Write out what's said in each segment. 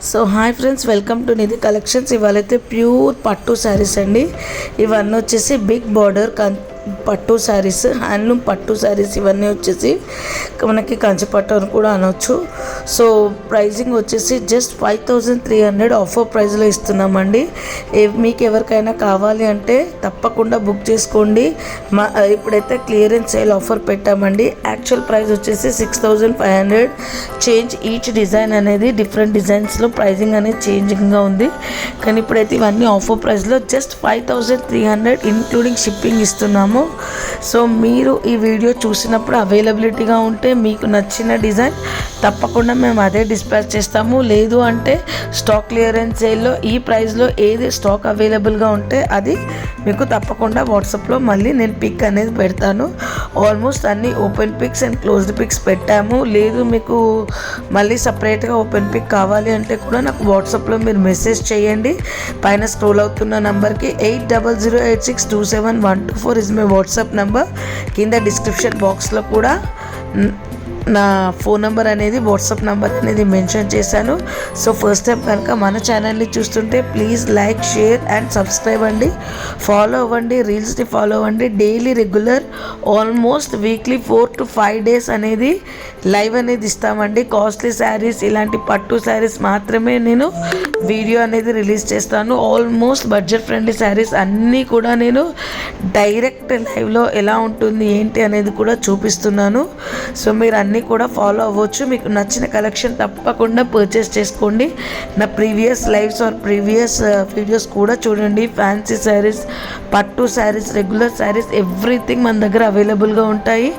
So hi friends, welcome to Nidhi collections. ఇవాళైతే pure పట్టు శారీస్ అండి. ఇవన్నీ వచ్చేసి బిగ్ బార్డర్ పట్టు శారీస్, హ్యాండ్లూమ్ పట్టు శారీస్. ఇవన్నీ వచ్చేసి మనకి కంచి పట్టు అని కూడా అనొచ్చు. సో ప్రైజింగ్ వచ్చేసి జస్ట్ 5300 ఆఫర్ ప్రైస్లో ఇస్తున్నామండి. మీకు ఎవరికైనా కావాలి అంటే తప్పకుండా బుక్ చేసుకోండి. ఇప్పుడైతే క్లియరెన్స్ సేల్ ఆఫర్ పెట్టామండి. యాక్చువల్ ప్రైస్ వచ్చేసి 6500 చేంజ్. ఈచ్ డిజైన్ అనేది డిఫరెంట్ డిజైన్స్లో ప్రైజింగ్ అనేది చేంజింగ్గా ఉంది. కానీ ఇప్పుడైతే ఇవన్నీ ఆఫర్ ప్రైస్లో జస్ట్ 5300 ఇంక్లూడింగ్ షిప్పింగ్ ఇస్తున్నాము. సో మీరు ఈ వీడియో చూసినప్పుడు అవైలబిలిటీగా ఉంటే మీకు నచ్చిన డిజైన్ తప్పకుండా మేము అదే డిస్పాచ్ చేస్తాము. లేదు అంటే స్టాక్ క్లియరెన్స్ సేల్లో ఈ ప్రైస్లో ఏది స్టాక్ అవైలబుల్గా ఉంటే అది మీకు తప్పకుండా వాట్సాప్లో మళ్ళీ నేను పిక్ అనేది పెడతాను. ఆల్మోస్ట్ అన్ని open pics and closed pics పెట్టాము. లేదు మీకు మళ్ళీ సపరేట్గా ఓపెన్ పిక్ కావాలి అంటే కూడా నాకు వాట్సాప్లో మీరు మెసేజ్ చేయండి. పైన స్క్రోల్ అవుతున్న నెంబర్కి 8008627124 ఇస్ మై వాట్సాప్ నెంబర్. కింద డిస్క్రిప్షన్ బాక్స్లో కూడా నా ఫోన్ నెంబర్ అనేది, వాట్సాప్ నెంబర్ అనేది మెన్షన్ చేశాను. సో ఫస్ట్ టైం కనుక మన ఛానల్ని చూస్తుంటే please like, share and subscribe అండి. ఫాలో అవ్వండి, రీల్స్ని ఫాలో అవ్వండి. Daily regular almost weekly 4 to 5 days అనేది లైవ్ అనేది ఇస్తామండి. కాస్ట్లీ శారీస్, ఇలాంటి పట్టు శారీస్ మాత్రమే నేను వీడియో అనేది రిలీజ్ చేస్తాను. ఆల్మోస్ట్ బడ్జెట్ ఫ్రెండ్లీ శారీస్ అన్నీ కూడా నేను డైరెక్ట్ లైవ్లో ఎలా ఉంటుంది ఏంటి అనేది కూడా చూపిస్తున్నాను. సో మీరు అన్నీ కూడా ఫాలో అవ్వచ్చు. మీకు నచ్చిన కలెక్షన్ తప్పకుండా పర్చేస్ చేసుకోండి. నా previous lives or previous videos కూడా చూడండి. ఫ్యాన్సీ శారీస్, పట్టు శారీస్, రెగ్యులర్ శారీస్, ఎవ్రీథింగ్ మన దగ్గర అవైలబుల్గా ఉంటాయి.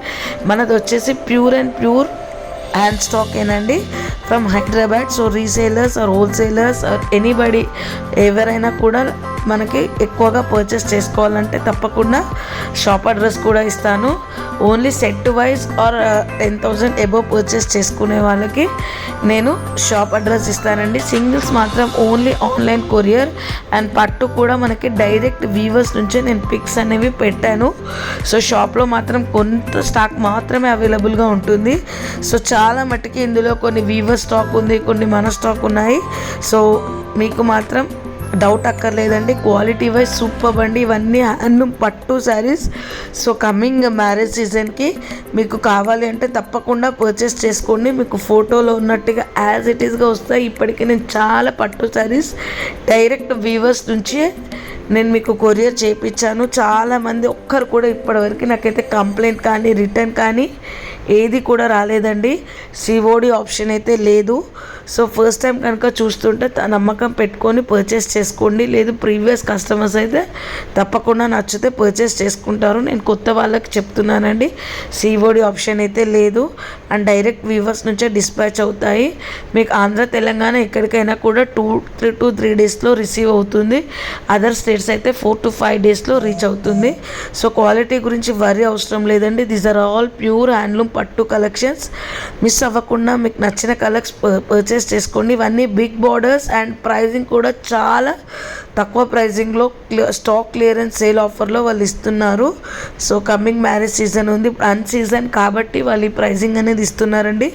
మనది వచ్చేసి pure and pure hand stock ఏనండి from Hyderabad. So resellers or wholesalers or anybody ఎవరైనా కూడా మనకి ఎక్కువగా పర్చేస్ చేసుకోవాలంటే తప్పకుండా షాప్ అడ్రస్ కూడా ఇస్తాను. Only set wise or 10,000 above purchase చేసుకునే వాళ్ళకి నేను షాప్ అడ్రస్ ఇస్తానండి. సింగిల్స్ మాత్రం ఓన్లీ ఆన్లైన్ కొరియర్. అండ్ పట్టు కూడా మనకి డైరెక్ట్ వీవర్స్ నుంచే నేను పిక్స్ అనేవి పెట్టాను. సో షాప్లో మాత్రం కొంత స్టాక్ మాత్రమే అవైలబుల్గా ఉంటుంది. సో చాలా మట్టుకి ఇందులో కొన్ని వీవర్ స్టాక్ ఉంది, కొన్ని మన స్టాక్ ఉన్నాయి. సో మీకు మాత్రం డౌట్ అక్కర్లేదండి. క్వాలిటీ వైజ్ సూపర్ అండి. ఇవన్నీ హ్యాండ్లూమ్ పట్టు శారీస్. సో కమింగ్ మ్యారేజ్ సీజన్కి మీకు కావాలి అంటే తప్పకుండా పర్చేస్ చేసుకోండి. మీకు ఫోటోలో ఉన్నట్టుగా యాజ్ ఇట్ ఈస్గా వస్తాయి. ఇప్పటికీ నేను చాలా పట్టు శారీస్ డైరెక్ట్ వీవర్స్ నుంచి నేను మీకు కొరియర్ చేయించాను. చాలామంది ఒక్కరు కూడా ఇప్పటివరకు నాకైతే కంప్లైంట్ కానీ రిటర్న్ కానీ ఏది కూడా రాలేదండి. సిఓడి ఆప్షన్ అయితే లేదు. సో ఫస్ట్ టైం కనుక చూస్తుంటే నమ్మకం పెట్టుకొని పర్చేస్ చేసుకోండి. లేదు ప్రీవియస్ కస్టమర్స్ అయితే తప్పకుండా నచ్చితే పర్చేస్ చేసుకుంటారు. నేను కొత్త వాళ్ళకి చెప్తున్నానండి, సిఓడి ఆప్షన్ అయితే లేదు. అండ్ డైరెక్ట్ వీవర్స్ నుంచే డిస్పాచ్ అవుతాయి. మీకు ఆంధ్ర, తెలంగాణ ఎక్కడికైనా కూడా 2 to 3 daysలో రిసీవ్ అవుతుంది. అదర్ స్టేట్స్ అయితే 4 to 5 daysలో రీచ్ అవుతుంది. సో క్వాలిటీ గురించి వరీ అవసరం లేదండి. These are all pure handloom పట్టు కలెక్షన్స్. మిస్ అవ్వకుండా మీకు నచ్చిన పర్చేస్ చేసుకోండి. ఇవన్నీ బిగ్ బార్డర్స్ అండ్ ప్రైజింగ్ కూడా చాలా తక్కువ ప్రైజింగ్లో స్టాక్ క్లియరెన్స్ సేల్ ఆఫర్లో వాళ్ళు ఇస్తున్నారు. సో కమింగ్ మ్యారేజ్ సీజన్ ఉంది, అన్ సీజన్ కాబట్టి వాళ్ళు ఈ ప్రైజింగ్ అనేది ఇస్తున్నారండి.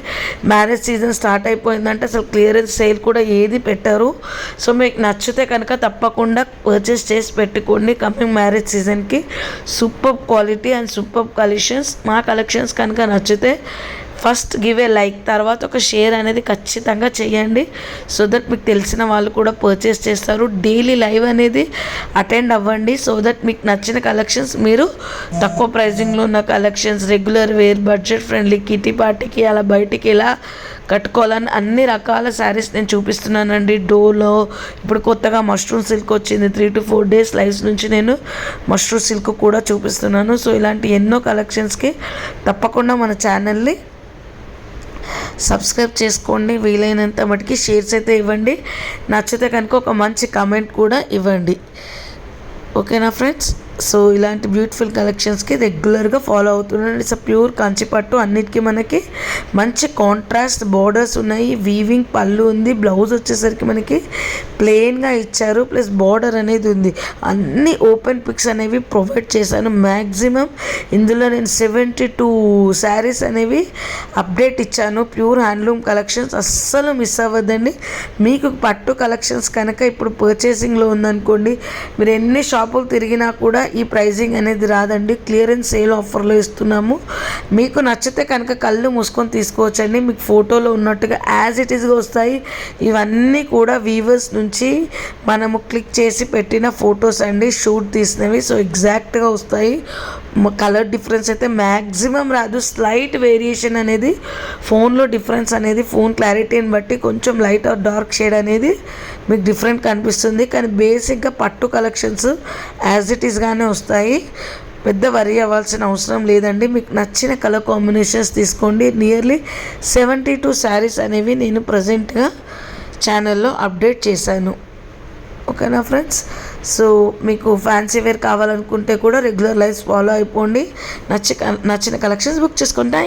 మ్యారేజ్ సీజన్ స్టార్ట్ అయిపోయిందంటే అసలు క్లియరెన్స్ సేల్ కూడా ఏది పెట్టారు. సో మీకు నచ్చితే కనుక తప్పకుండా పర్చేస్ చేసి పెట్టుకోండి. కమింగ్ మ్యారేజ్ సీజన్కి super quality and super collections. మా కలెక్షన్స్ కనుక నచ్చితే ఫస్ట్ గివ్ ఏ లైక్, తర్వాత ఒక షేర్ అనేది ఖచ్చితంగా చేయండి. సో దట్ మీకు తెలిసిన వాళ్ళు కూడా పర్చేస్ చేస్తారు. డైలీ లైవ్ అనేది అటెండ్ అవ్వండి. సో దట్ మీకు నచ్చిన కలెక్షన్స్ మీరు తక్కువ ప్రైజింగ్లో ఉన్న collections, regular wear, budget friendly, kitty పార్టీకి అలా బయటికి ఎలా కట్టుకోవాలని అన్ని రకాల శారీస్ నేను చూపిస్తున్నానండి. డోలో ఇప్పుడు కొత్తగా మష్రూమ్ సిల్క్ వచ్చింది. 3 to 4 days లైవ్స్ నుంచి నేను మష్రూమ్ సిల్క్ కూడా చూపిస్తున్నాను. సో ఇలాంటి ఎన్నో కలెక్షన్స్కి తప్పకుండా మన ఛానల్ని సబ్స్క్రైబ్ చేసుకోండి. వీలైనంత మటుకి షేర్స్ అయితే ఇవ్వండి. నచ్చితే కనుక ఒక మంచి కమెంట్ కూడా ఇవ్వండి. ఓకేనా ఫ్రెండ్స్? సో ఇలాంటి బ్యూటిఫుల్ కలెక్షన్స్కి రెగ్యులర్గా ఫాలో అవుతున్నాను. ఇట్స్ ప్యూర్ కంచిపట్టు, అన్నిటికీ మనకి మంచి కాంట్రాస్ట్ బార్డర్స్ ఉన్నాయి, వీవింగ్ పళ్ళు ఉంది, బ్లౌజ్ వచ్చేసరికి మనకి ప్లెయిన్గా ఇచ్చారు, ప్లస్ బార్డర్ అనేది ఉంది. అన్ని ఓపెన్ పిక్స్ అనేవి ప్రొవైడ్ చేశాను. మ్యాక్సిమం ఇందులో నేను 72 శారీస్ అనేవి అప్డేట్ ఇచ్చాను. ప్యూర్ హ్యాండ్లూమ్ కలెక్షన్స్ అస్సలు మిస్ అవ్వద్దండి. మీకు పట్టు కలెక్షన్స్ కనుక ఇప్పుడు పర్చేసింగ్లో ఉందనుకోండి, మీరు ఎన్ని షాపులు తిరిగినా కూడా ఈ ప్రైజింగ్ అనేది రాదండి. క్లియరెన్స్ సేల్ ఆఫర్లో ఇస్తున్నాము. మీకు నచ్చితే కనుక కళ్ళు మూసుకొని తీసుకోవచ్చండి. మీకు ఫోటోలో ఉన్నట్టుగా యాజ్ ఇట్ ఈస్గా వస్తాయి. ఇవన్నీ కూడా వీవర్స్ నుంచి మనము క్లిక్ చేసి పెట్టిన ఫొటోస్ అండి, షూట్ తీసినవి. సో ఎగ్జాక్ట్గా వస్తాయి. కలర్ డిఫరెన్స్ అయితే మ్యాక్సిమం రాదు. స్లైట్ వేరియేషన్ అనేది ఫోన్లో డిఫరెన్స్ అనేది ఫోన్ క్లారిటీని బట్టి కొంచెం లైట్ ఆర్ డార్క్ షేడ్ అనేది మీకు డిఫరెంట్ కనిపిస్తుంది. కానీ బేసిక్గా పట్టు కలెక్షన్స్ యాజ్ ఇట్ ఈస్గానే వస్తాయి. పెద్ద వరి అవ్వాల్సిన అవసరం లేదండి. మీకు నచ్చిన కలర్ కాంబినేషన్స్ తీసుకోండి. నియర్లీ 72 శారీస్ అనేవి నేను ప్రజెంట్గా ఛానల్లో అప్డేట్ చేశాను. ఓకేనా ఫ్రెండ్స్? సో మీకు ఫ్యాన్సీ వేర్ కావాలనుకుంటే కూడా రెగ్యులర్ లైఫ్ ఫాలో అయిపోండి. నచ్చిన కలెక్షన్స్ బుక్ చేసుకోండి.